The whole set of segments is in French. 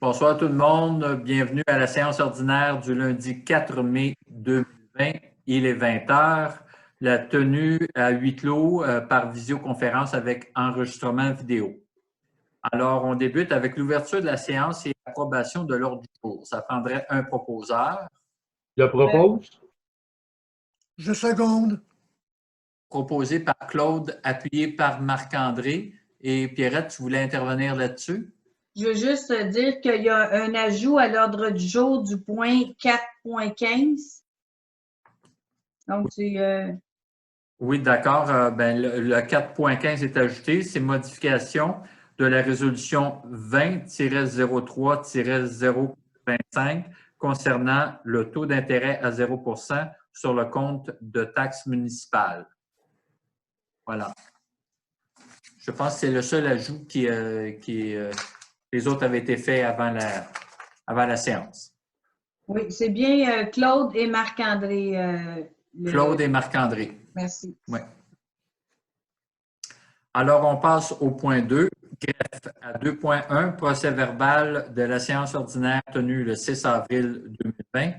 Bonsoir tout le monde. Bienvenue à la séance ordinaire du lundi 4 mai 2020. Il est 20 heures. La tenue à huis clos par visioconférence avec enregistrement vidéo. Alors, on débute avec l'ouverture de la séance et l'approbation de l'ordre du jour. Ça prendrait un proposeur. Je propose. Je seconde. Proposé par Claude, appuyé par Marc-André. Et Pierrette, tu voulais intervenir là-dessus? Je veux juste dire qu'il y a un ajout à l'ordre du jour du point 4.15. Donc, c'est... Oui, d'accord. Le 4.15 est ajouté. C'est modification de la résolution 20-03-025 concernant le taux d'intérêt à 0 % sur le compte de taxes municipales. Voilà. Je pense que c'est le seul ajout les autres avaient été faits avant la séance. Oui, c'est bien Claude et Marc-André. Claude et Marc-André. Merci. Oui. Alors, on passe au point 2, greffe à 2.1, procès verbal de la séance ordinaire tenue le 6 avril 2020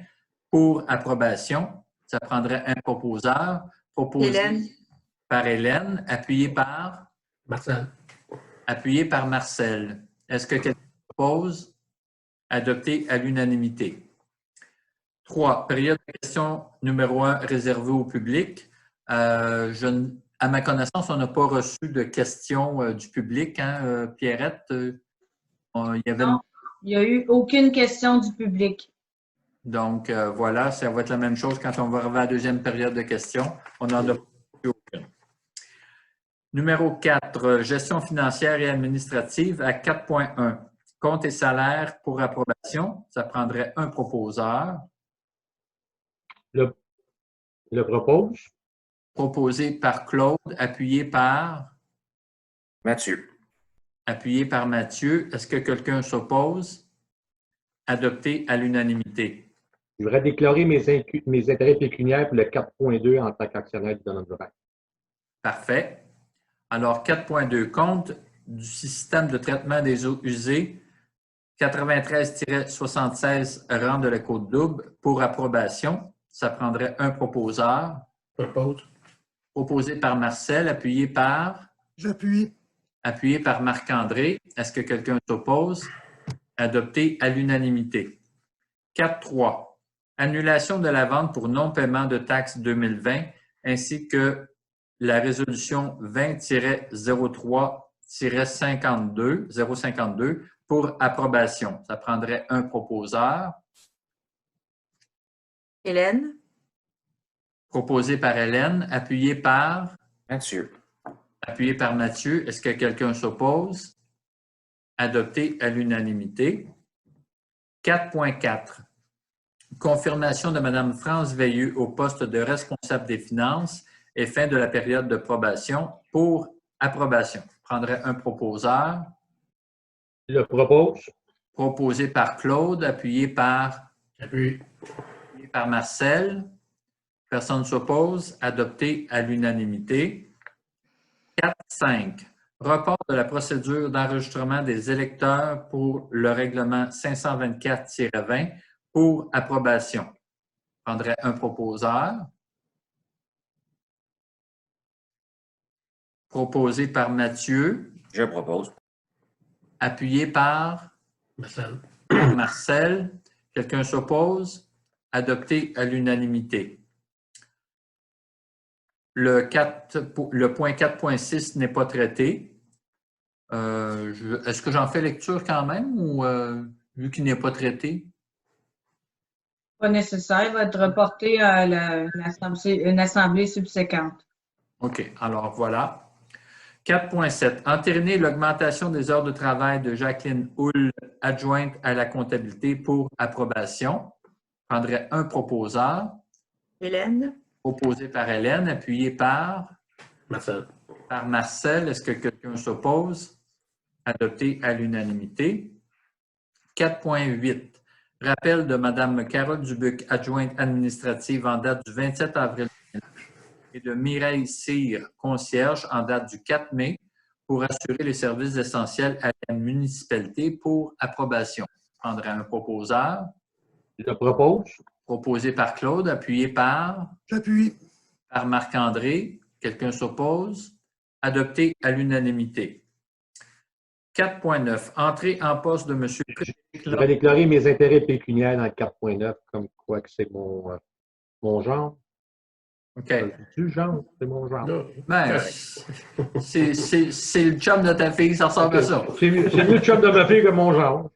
pour approbation. Ça prendrait un proposeur, proposé Hélène. par Hélène, appuyé par Marcel. Appuyé par Marcel. Est-ce que quelqu'un propose? Adopté à l'unanimité. 3. Période de questions numéro 1 réservée au public. À ma connaissance, on n'a pas reçu de questions du public. Hein, Pierrette? Non, il n'y a eu aucune question du public. Donc, voilà, ça va être la même chose quand on va arriver à la deuxième période de questions. On n'en a plus aucune. Numéro 4, gestion financière et administrative à 4.1. Comptes et salaires pour approbation. Ça prendrait un proposeur. Le propose. Proposé par Claude, appuyé par Mathieu. Appuyé par Mathieu. Est-ce que quelqu'un s'oppose? Adopté à l'unanimité. Je voudrais déclarer mes intérêts pécuniaires pour le 4.2 en tant qu'actionnaire du domaine global. Parfait. Alors, 4.2, compte du système de traitement des eaux usées 93-76 rang de la Côte-Double pour approbation. Ça prendrait un proposeur. Propose. Proposé par Marcel, appuyé par? J'appuie. Appuyé par Marc-André. Est-ce que quelqu'un s'oppose? Adopté à l'unanimité. 4.3. Annulation de la vente pour non-paiement de taxes 2020 ainsi que la résolution 20-03-052 pour approbation. Ça prendrait un proposeur. Hélène. Proposé par Hélène, appuyé par? Mathieu. Appuyé par Mathieu. Est-ce que quelqu'un s'oppose? Adopté à l'unanimité. 4.4. Confirmation de Mme France Veilleux au poste de responsable des finances et fin de la période de probation pour approbation. Je prendrai un proposeur. Le propose. Proposé par Claude, appuyé par? Appuyé. Appuyé par Marcel. Personne ne s'oppose. Adopté à l'unanimité. 4.5. Report de la procédure d'enregistrement des électeurs pour le règlement 524-20 pour approbation. Je prendrai un proposeur. Proposé par Mathieu. Je propose. Appuyé par? Marcel. Marcel. Quelqu'un s'oppose? Adopté à l'unanimité. Le point 4.6 n'est pas traité. Est-ce que j'en fais lecture quand même ou vu qu'il n'est pas traité? Pas nécessaire. Il va être reporté à une assemblée subséquente. OK. Alors, voilà. 4.7. Entériner l'augmentation des heures de travail de Jacqueline Houle, adjointe à la comptabilité pour approbation. Je prendrai un proposeur. Hélène. Proposé par Hélène, appuyé par? Marcel. Par Marcel. Est-ce que quelqu'un s'oppose? Adopté à l'unanimité. 4.8. Rappel de Mme Carole Dubuc, adjointe administrative en date du 27 avril et de Mireille Cyr, concierge, en date du 4 mai pour assurer les services essentiels à la municipalité pour approbation. prendrai un proposeur. Je propose. Proposé par Claude, appuyé par J'appuie. Marc-André. Quelqu'un s'oppose? Adopté à l'unanimité. 4.9. Entrée en poste de M. Frédéric Je vais déclarer mes intérêts pécuniaires dans le 4.9 comme quoi que c'est mon genre. OK. Du genre, c'est mon genre. Non, Ben, correct. c'est le chum de ta fille, ça ressemble à ça. C'est mieux le chum de ma fille que mon genre.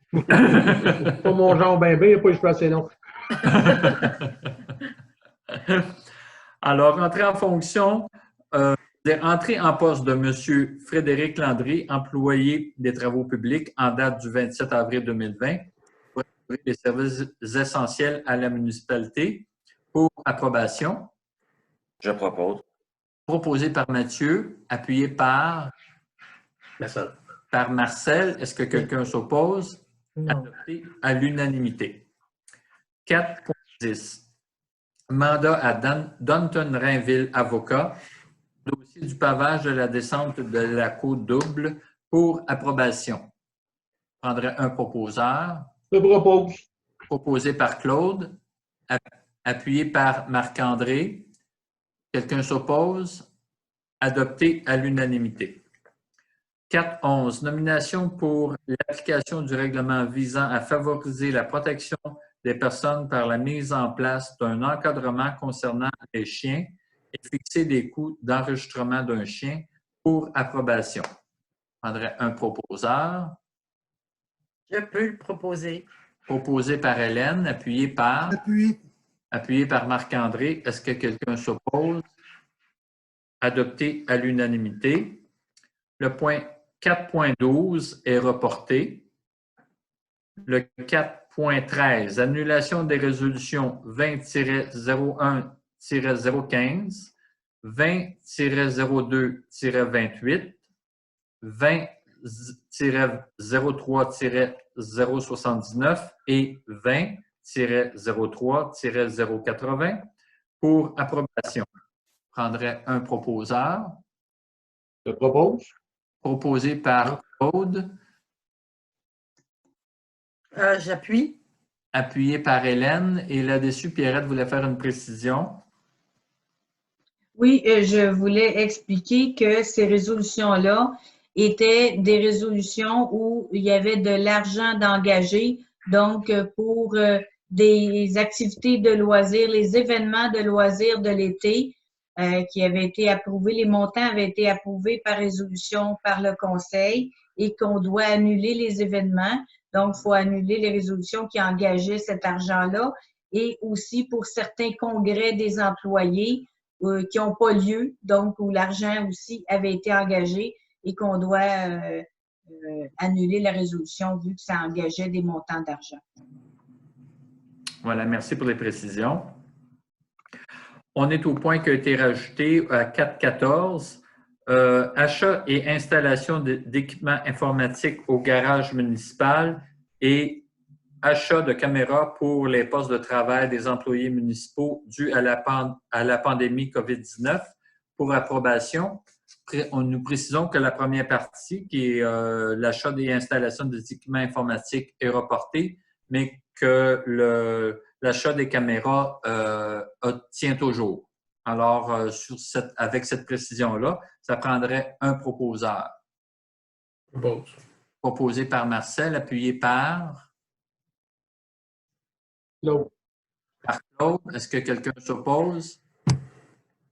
Pas mon genre ben, il n'y a pas eu assez long. Alors, entrer en fonction, entrer en poste de M. Frédéric Landry, employé des travaux publics en date du 27 avril 2020, pour assurer les services essentiels à la municipalité pour approbation. Je propose. Proposé par Mathieu, appuyé par Marcel. Est-ce que quelqu'un s'oppose? Adopté à l'unanimité. 4.10. Mandat à Danton Rainville, avocat. Dossier du pavage de la descente de la côte double pour approbation. Je prendrai un proposeur. Je propose. Proposé par Claude. Appuyé par Marc-André. Quelqu'un s'oppose? Adopté à l'unanimité. 4.11. Nomination pour l'application du règlement visant à favoriser la protection des personnes par la mise en place d'un encadrement concernant les chiens et fixer des coûts d'enregistrement d'un chien pour approbation. Je prendrai un proposeur. Je peux le proposer. Proposé par Hélène, appuyé par Marc-André. Est-ce que quelqu'un s'oppose? Adopté à l'unanimité. Le point 4.12 est reporté. Le 4.13, annulation des résolutions 20-01-015, 20-02-28, 20-03-079 et 20-03-080 pour approbation. Je prendrai un proposeur. Je propose. Proposé par Claude. J'appuie. Appuyé par Hélène. Et là-dessus, Pierrette voulait faire une précision. Oui, je voulais expliquer que ces résolutions-là étaient des résolutions où il y avait de l'argent d'engagé, donc pour des activités de loisirs, les événements de loisirs de l'été qui avaient été approuvés, les montants avaient été approuvés par résolution par le Conseil et qu'on doit annuler les événements. Donc, il faut annuler les résolutions qui engageaient cet argent-là et aussi pour certains congrès des employés qui n'ont pas lieu, donc où l'argent aussi avait été engagé et qu'on doit annuler la résolution vu que ça engageait des montants d'argent. Voilà, merci pour les précisions. On est au point qui a été rajouté à 4.14. Achat et installation d'équipements informatiques au garage municipal et achat de caméras pour les postes de travail des employés municipaux dus à la pandémie COVID-19 pour approbation. Nous précisons que la première partie, qui est l'achat et installation des équipements informatiques, est reportée, mais que l'achat des caméras tient toujours. Alors, avec cette précision-là, ça prendrait un proposeur. Propose. Proposé par Marcel, appuyé par Claude. Claude. Est-ce que quelqu'un s'oppose?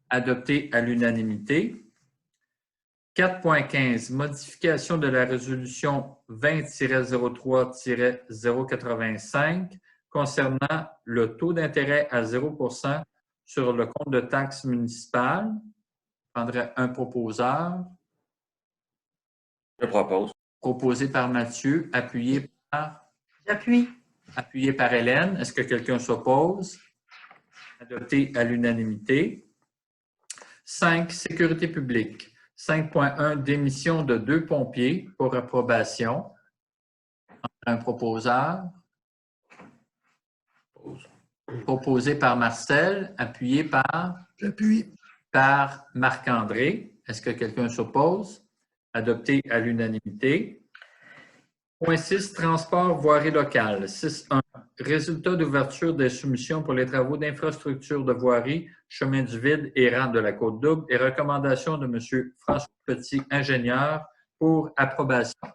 Adopté à l'unanimité. 4.15. Modification de la résolution 20-03-085 concernant le taux d'intérêt à 0% sur le compte de taxes municipales. Je prendrai un proposeur. Je propose. Proposé par Mathieu, appuyé par J'appuie. Appuyé par Hélène. Est-ce que quelqu'un s'oppose? Adopté à l'unanimité. 5. Sécurité publique. 5.1. Démission de 2 pompiers pour approbation. Un proposeur. Proposé par Marcel, appuyé par J'appuie. Marc-André. Est-ce que quelqu'un s'oppose? Adopté à l'unanimité. Point 6, transport, voirie locale. 6.1, résultat d'ouverture des soumissions pour les travaux d'infrastructure de voirie, chemin du vide et rang de la Côte-Double et recommandation de M. François Petit, ingénieur, pour approbation. Je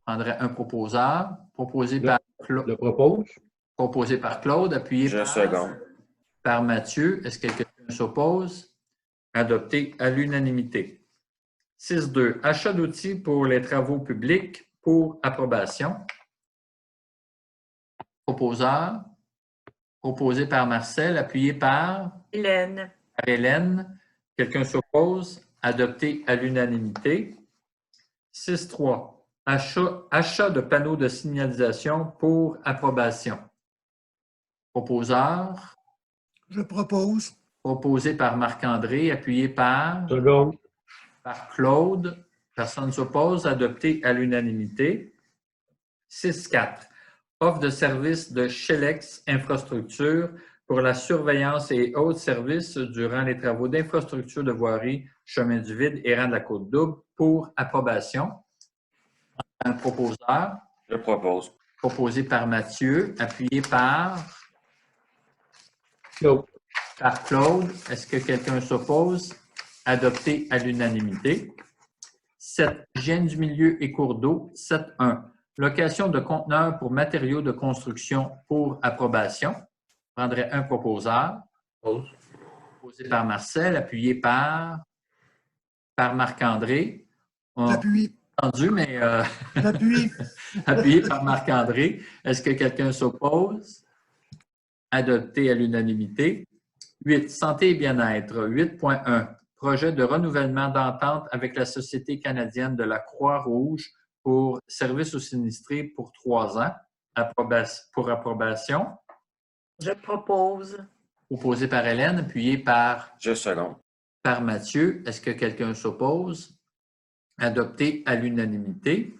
prendrai un proposeur, proposé Le propose. Claude, appuyé Je seconde. par Mathieu. Est-ce que quelqu'un s'oppose? Adopté à l'unanimité. 6.2, achat d'outils pour les travaux publics pour approbation. Proposeur, proposé par Marcel, appuyé par Hélène. Hélène. Quelqu'un s'oppose? Adopté à l'unanimité. 6.3, achat de panneaux de signalisation pour approbation. Proposeur, Je propose. proposé par Marc-André, appuyé par Seconde. Claude. Personne ne s'oppose. Adopté à l'unanimité. 6.4. Offre de service de Shelex Infrastructure pour la surveillance et autres services durant les travaux d'infrastructure de voirie, chemin du vide et rang de la Côte-Double pour approbation. Un proposeur, Je propose. proposé par Mathieu, appuyé par Claude. Claude. Est-ce que quelqu'un s'oppose? Adopté à l'unanimité. 7. Hygiène du milieu et cours d'eau. 7.1. Location de conteneurs pour matériaux de construction pour approbation. Je prendrai un proposeur. Propose. Proposé par Marcel, appuyé par Marc-André. J'appuie. Entendu, mais J'appuie. appuyé par Marc-André. Est-ce que quelqu'un s'oppose? Adopté à l'unanimité. 8. Santé et bien-être. 8.1. Projet de renouvellement d'entente avec la Société canadienne de la Croix-Rouge pour services aux sinistrés pour 3 ans. Pour approbation. Je propose. Proposé par Hélène, appuyé par Je seconde. Mathieu. Est-ce que quelqu'un s'oppose? Adopté à l'unanimité.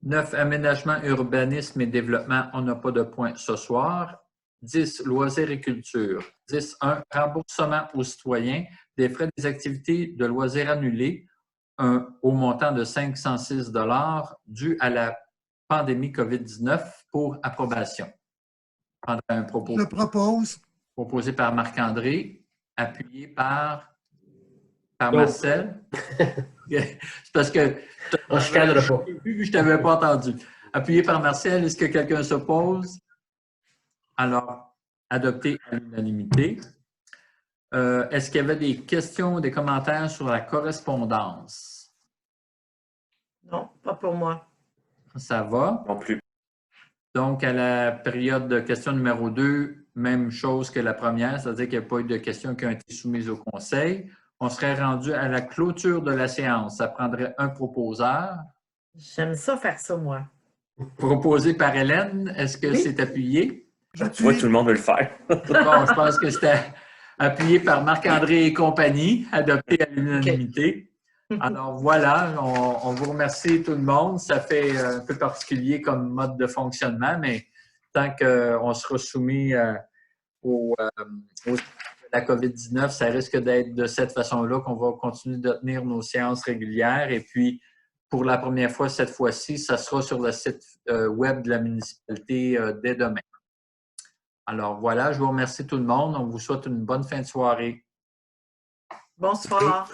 9. Aménagement, urbanisme et développement. On n'a pas de point ce soir. 10. Loisirs et culture. 10.1. Remboursement aux citoyens des frais des activités de loisirs annulés au montant de 506 $ dû à la pandémie COVID-19 pour approbation. Un propos Je propose. proposé par Marc-André, appuyé par Marcel. C'est parce que On se cadre pas. je ne t'avais pas entendu. Appuyé par Marcel, est-ce que quelqu'un s'oppose? Alors, adopté à l'unanimité. Est-ce qu'il y avait des questions ou des commentaires sur la correspondance? Non, pas pour moi. Ça va. Non plus. Donc, à la période de question numéro 2, même chose que la première, c'est-à-dire qu'il n'y a pas eu de questions qui ont été soumises au Conseil. On serait rendu à la clôture de la séance. Ça prendrait un proposeur. J'aime ça faire ça, moi. Proposé par Hélène, est-ce que Oui. c'est appuyé? Tu vois, J'appuie. tout le monde veut le faire. Bon, je pense que c'était appuyé par Marc-André et compagnie, adopté à l'unanimité. Alors voilà, on vous remercie tout le monde. Ça fait un peu particulier comme mode de fonctionnement, mais tant qu'on sera soumis au la COVID-19, ça risque d'être de cette façon-là qu'on va continuer de tenir nos séances régulières. Et puis, pour la première fois, cette fois-ci, ça sera sur le site web de la municipalité dès demain. Alors voilà, je vous remercie tout le monde. On vous souhaite une bonne fin de soirée. Bonsoir.